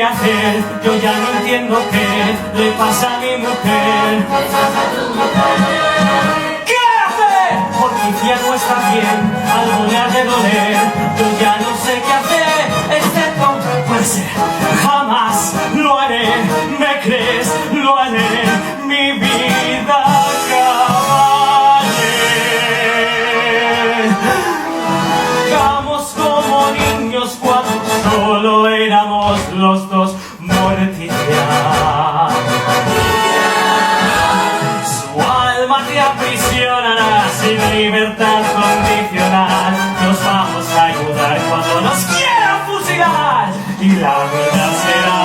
hacer, yo ya no entiendo qué le pasa a mi mujer. ¿Qué hace? Porque ya no está bien, algo le ha de doler, yo ya no sé qué hacer, excepto pues jamás lo haré, ¿me crees? Lo haré, mi vida acabaré. Vamos como niños cuando solo éramos los dos, morticia. Su alma te aprisionará sin libertad condicional. Nos vamos a ayudar cuando nos quieran fusilar y la verdad será